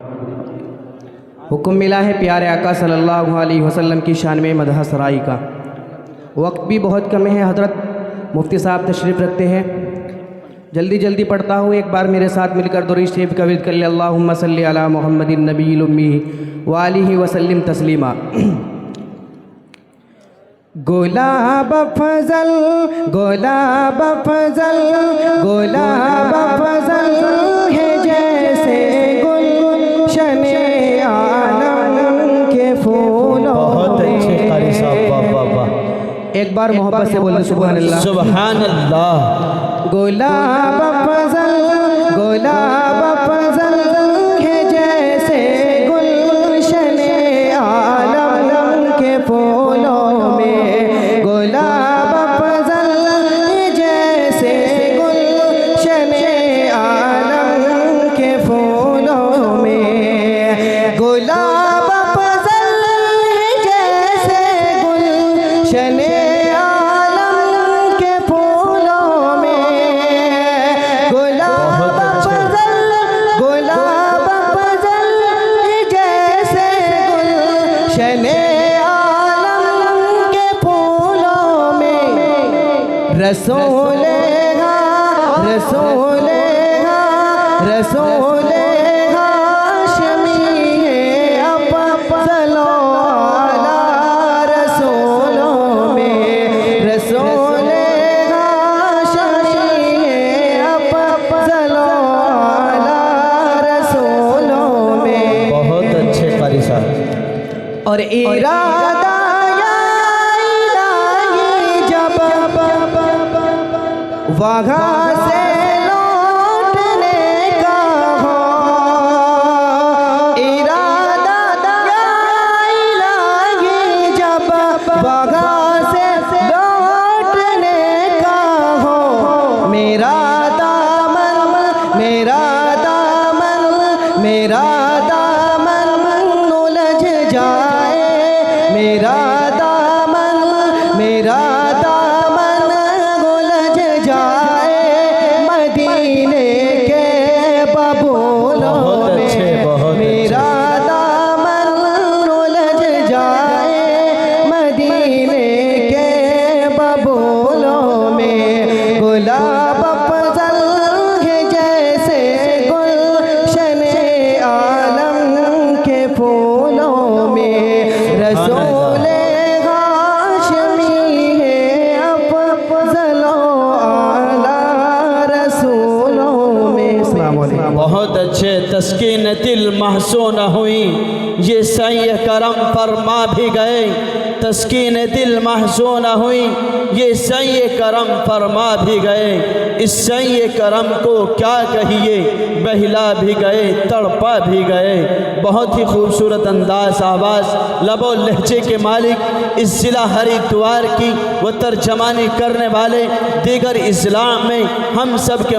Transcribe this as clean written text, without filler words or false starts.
हुक्म मिला है प्यारे आका सल्लल्लाहु अलैहि वसल्लम की शान में मदह सराई का। वक्त भी बहुत कम है, हज़रत मुफ्ती साहब तशरीफ़ रखते हैं। जल्दी जल्दी पढ़ता हूँ, एक बार मेरे साथ मिलकर दुरूद शरीफ का विज़्र कर ले। अल्लाहुम्मा सल्ली अला मुहम्मदिन नबील उम्मी व आलिहि वसल्लिम तस्लीमा। गुलाब फजल गुलाब फजल गुलाब फजल है जैसे गुलशने आलम के फूलों। बहुत अच्छे कारी साहब, वाह वाह वाह। एक बार मोहब्बत से बोलो सुभान अल्लाह सुभान अल्लाह। गुलाब फजल है जैसे गुलशने आलम के फूलों में। गुलाब फजल है जैसे गुलशने आलम के फूलों में। गुलाब फजल है जैसे गुलशने रसूले रसूले रसूले हाशमी है अफ़ज़लो आला रसूलों में। रसूले हाशमी है अफ़ज़लो आला रसूलों में। बहुत अच्छे कारी साहब। और इरादा वहाँ से लौटने का हो, इरादा इलाही जब वहाँ से लौटने का हो। मेरा दामन मेरा दामन मेरा दामन उलझ जाए। मेरा दामन मेरा गुलाब फजल है जैसे गुलशने आलम के फूलों में। रसूले हाशमी है अफ़ज़लो आला रसूलों में। अस्सलाम वालेकुम। बहुत अच्छे। तस्कीन दिल महसून हुई, ये सही करम फरमा भी गए। तस्कीन दिल महसून हुई, ये सही करम फरमा भी गए। इस सही करम को क्या कहिए, बहिला भी गए तड़पा भी गए। बहुत ही खूबसूरत अंदाज, आवाज़, लबो लहजे के मालिक इस ज़िला हरिद्वार की व तर्जमानी करने वाले दीगर इस्लाम में हम सब के